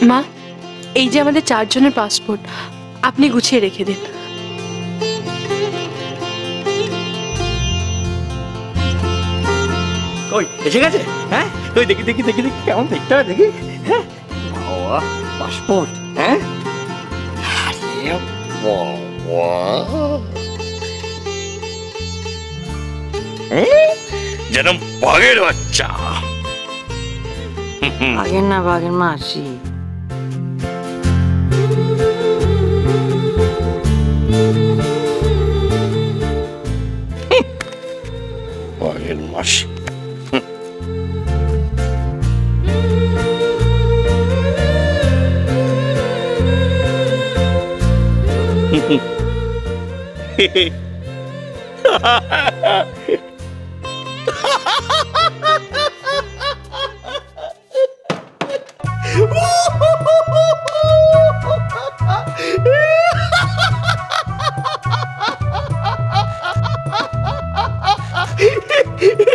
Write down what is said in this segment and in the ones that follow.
মা, এই যে আমাদের 4 জনের পাসপোর্ট, আপনি গুছিয়ে রেখে দিন। কই এসে গেছে? হ্যাঁ, তুই দেখি দেখি দেখি দেখি কেমন দেখতে হবে দেখি। হ্যাঁ বাবা, পাসপোর্ট। হ্যাঁ আরে বাবা, যেন বাঘের বাচ্চা। বাঘের না, বাঘের মাসি। বাঘের মাসি।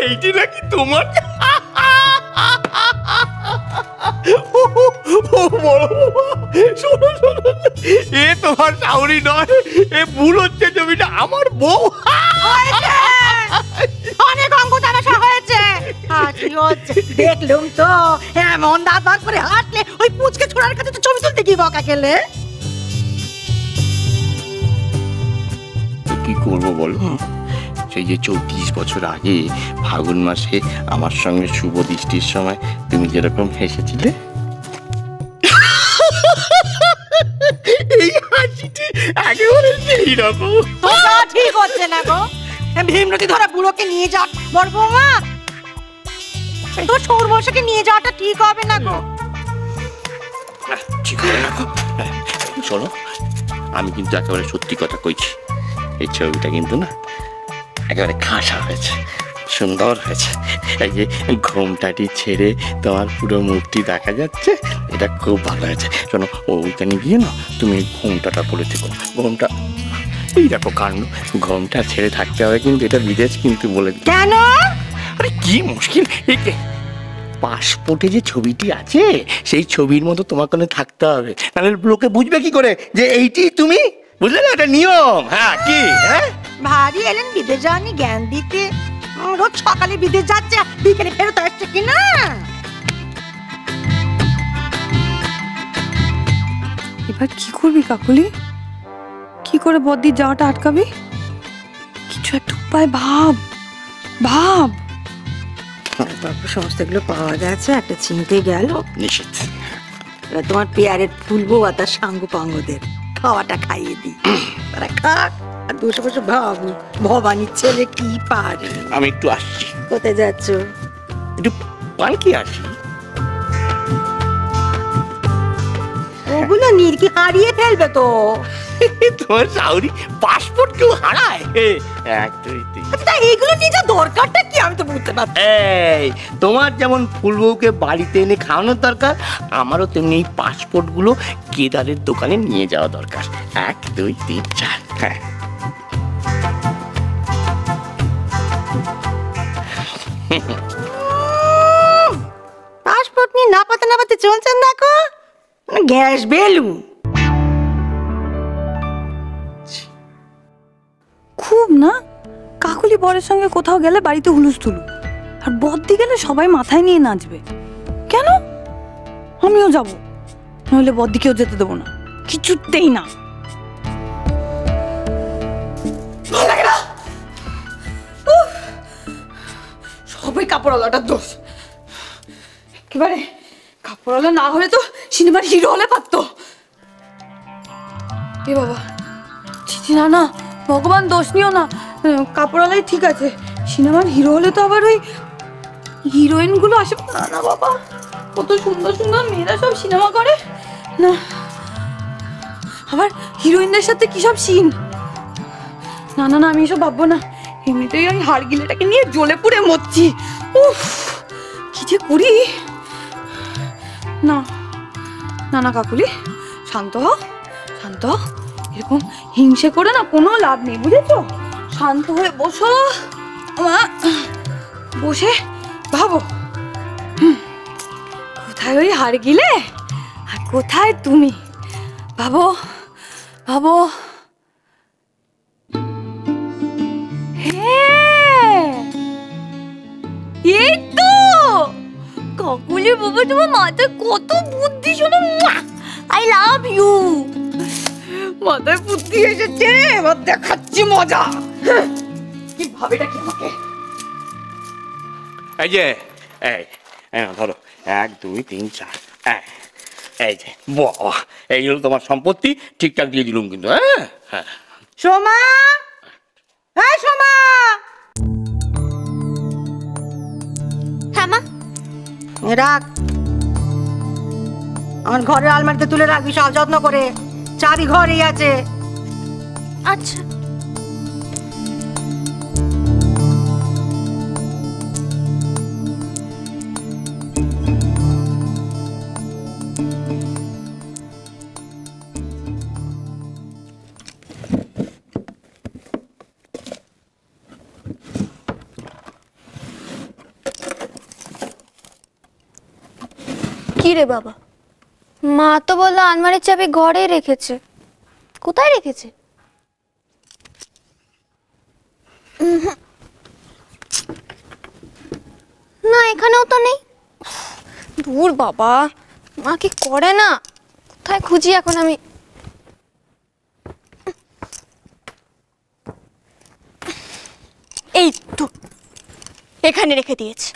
এইটি নাকি তোমার? শোনো শোনো, এ তোমার শাউরি নয়, এ ভুল হচ্ছে, জমিটা আমার বউ। অনেক অঙ্ক তামাশা হয়েছে। দেখলুম তো এমন দাঁত ভাগ করে হাঁটলে ওই পুচকে ছোড়ার কাছে তো ছবি তুলতে গিয়ে বকা খেলে। কি করবো বলো? সেই যে 34 বছর আগে ফাগুন মাসে আমার সঙ্গে শুভ দৃষ্টির সময় তুমি যেরকম হেসেছিলে, এই হাসিটি একেবারে সেই রকম। ঠিক হচ্ছে না গো, ভীমরতি ধরা বুড়োকে নিয়ে যা বড় বৌমা, তোর সৌর বর্ষকে নিয়ে যাওয়াটা ঠিক হবে না গো। ঠিক হবে না গো। শোনো, আমি কিন্তু একেবারে সত্যি কথা কইছি, এই ছবিটা কিন্তু না একেবারে খাসা হয়েছে, সুন্দর হয়েছে। এই যে ঘোমটাটি ছেড়ে তোমার পুরো মুখটি দেখা যাচ্ছে, এটা খুব ভালো হয়েছে। শোনো, ওইখানে গিয়ে না তুমি ঘোমটাটা পরে থেকো। ঘোমটা, এই দেখো কাণ্ড, ঘোমটা ছেড়ে থাকতে হবে কিন্তু, এটা বিদেশ কিন্তু বলে। কেন? আরে কি মুশকিল, এই পাসপোর্টে যে ছবিটি আছে সেই ছবির মতো তোমার কোনে থাকতে হবে, তাহলে লোকে বুঝবে কি করে যে এইটি তুমি, বুঝলে না? এটা নিয়ম। হ্যাঁ কি? হ্যাঁ, ভারী এলেন বিদেশ যাওয়ানি জ্ঞান দিতে। রোজ সকালে বিদেশ যাচ্ছে, বিকেলে ফেরত আসছে কিনা। এবার কি করবি কাকুলি? কি করে বদ্দির যাওয়াটা আটকাবি? কিছু একটা উপায় ভাব ভাব। সমস্ত এগুলো পাওয়া গেছে, একটা চিনতে গেল নিশ্চিত। তোমার পেয়ারের ফুলবো আর তার সাঙ্গু পাঙ্গদের খাওয়াটা খাইয়ে দিই, তারা খাক। আর বসে বসে ভাবু ভবানীর ছেলে কি পারে। আমি একটু আসছি। কোথায় যাচ্ছ? একটু পালকি আসি। ওগুলো নির্কি হারিয়ে ফেলবে তো। তোমার শাউরি পাসপোর্ট কেউ হারায়? এইগুলো নিয়ে যা দরকারটা কি আমি তো বুঝতে পারছি। এই তোমার যেমন ফুলবউকে বাড়িতে এনে খাওয়ানোর দরকার, আমারও তেমনি এই পাসপোর্ট গুলো কেদারের দোকানে নিয়ে যাওয়া দরকার। 1 2 3 4। হ্যাঁ, পাসপোর্ট নিয়ে না পাতে চলছেন দেখো, গ্যাস বেলুন। খুব না, কাকুলি বরের সঙ্গে কোথাও গেলে বাড়িতে হুলুস্থুলু, আর বদ্দি গেলে সবাই মাথায় নিয়ে নাচবে। কেন? আমিও যাব, নইলে বদ্দিকেও যেতে দেবো না, কিছুতেই না। সবাই কাপড়ওয়ালাটার দোষ। একেবারে কাপড়ওয়ালা না হলে তো সিনেমার হিরো হলে পারতো। এ বাবা, চিঠি না না, ভগবান দোষ নিও না, কাপড়ওয়ালাই ঠিক আছে, সিনেমার হিরো হলে তো আবার ওই হিরোইন গুলো আসে না। না বাবা, কত সুন্দর সুন্দর মেয়েরা সব সিনেমা করে না, আবার হিরোইনদের সাথে কি সব সিন। না না না, আমি এসব ভাববো না, এমনিতেই ওই হাড়গিলেটাকে নিয়ে জ্বলে পুড়ে মরছি। উফ, কি যে করি। না না না কাকুলি, শান্ত হও শান্ত হও, এরকম হিংসে করে না কোনো লাভ নেই, বুঝেছো? শান্ত হয়ে বসো। বসে ভাবো কোথায় ওই হার গিলে আর কোথায় তুমি, ভাবো ভাবো। হ্যাঁ এই তো কাকুলি বাবা, তোমার মাথায় কত বুদ্ধি, শোনো আই লাভ ইউ। মাথায় বুদ্ধি এসেছে, এবার দেখাচ্ছি মজা। কি ভাবেটা কি আমাকে? এই যে এই ধরো 1 2 3 4, এই যে বাবা, এই হলো তোমার সম্পত্তি, ঠিকঠাক দিয়ে দিলুম কিন্তু। হ্যাঁ সোমা, হ্যাঁ সোমা। হ্যাঁ মা। রাখ, আমার ঘরের আলমারিতে তুলে রাখবি সব যত্ন করে, চাবি ঘরেই আছে। আচ্ছা। কি রে বাবা, মা তো বললো আলমারির চাবি ঘরেই রেখেছে, কোথায় রেখেছে? না এখানেও তো নেই। দূর বাবা, মা কি করে না, কোথায় খুঁজি এখন আমি। এই তো এখানে রেখে দিয়েছে।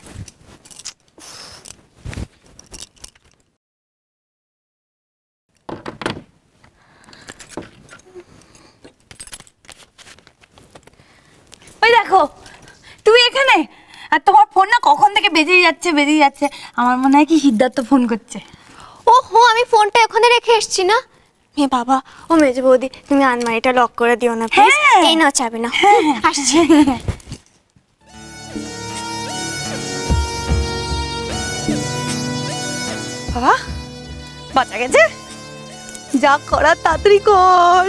ওই দেখো তুই এখানে, আর তোমার ফোন না কখন থেকে বেজেই যাচ্ছে। আমার মনে হয় কি সিদ্ধার্থ ফোন করছে। ও হো, আমি ফোনটা ওখানে রেখে এসেছি না। হে বাবা, ও মেজে বৌদি তুমি আলমারিটা লক করে দিও না প্লিজ। এই না চাবি না, আসছি। বাবা বাঁচা গেছে, যা করার তাড়াতাড়ি কর।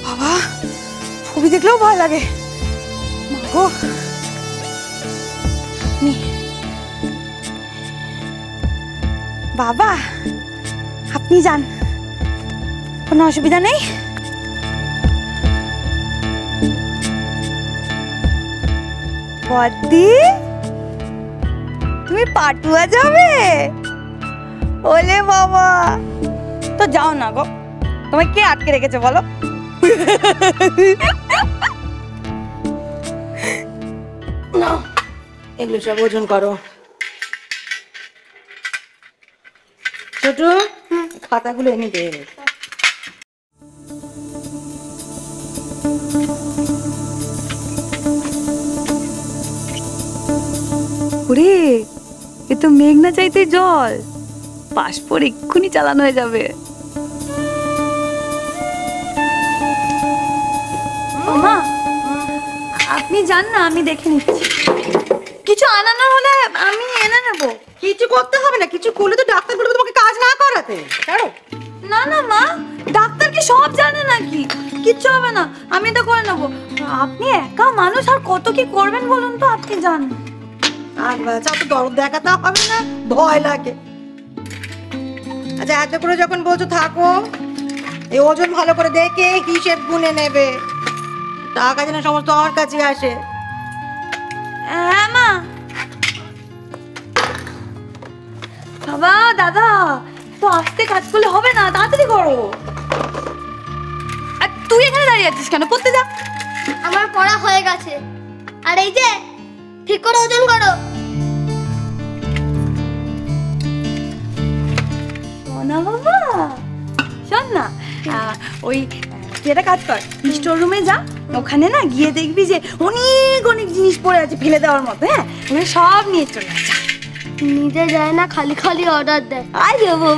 বাবা ছবি দেখলেও ভয় লাগে। মাগো বাবা আপনি যান, কোনো অসুবিধা নেই। বদ্দি তুমি পাটুয়া যাবে? ওলে বাবা, তো যাও না গো, তোমায় কে আটকে রেখেছে বলো? না, এগুলো সব ওজন করো। ছোট খাতাগুলো এনে দে। ওরে এ তো মেঘ না চাইতে জল, পাসপোর্ট এক্ষুনি চালানো হয়ে যাবে। মা আপনি যান না, আমি দেখে নিচ্ছি। কিছু আনানোর হলে আমি এনে নেব। কিছু করতে হবে না, কিছু করলে তো ডাক্তার বলবে তোমাকে কাজ না করাতে। ছাড়ো। না না মা, ডাক্তার কি সব জানে নাকি? কিচ্ছু হবে না, আমি তো করে নেবো। আপনি একা মানুষ, আর কত কি করবেন বলুন তো, আপনি জানেন। আর বাচ্চা তো দরদ দেখাতে হবে না, ভয় লাগে। আচ্ছা এত করে যখন বলছো থাকো, এই ওজন ভালো করে দেখে হিসেব গুনে নেবে, টাকা যেন সমস্ত আমার কাছে আসে। হ্যাঁ মা। বাবা দাদা তো আস্তে কাজ করলে হবে না, তাড়াতাড়ি করো। আর তুই এখানে দাঁড়িয়ে আছিস কেন? পড়তে যা। আমার পড়া হয়ে গেছে, আর এই যে ঠিক করে ওজন করো। সোনা বাবা শোন না, ওই তুই একটা কাজ কর, স্টোর রুমে যা, ওখানে না গিয়ে দেখবি যে অনেক অনেক জিনিস পড়ে আছে ফেলে দেওয়ার মতো। হ্যাঁ ওগুলো সব নিয়ে চলে আসা। নিজে যায় না, খালি খালি অর্ডার দেয়। আরে বাবা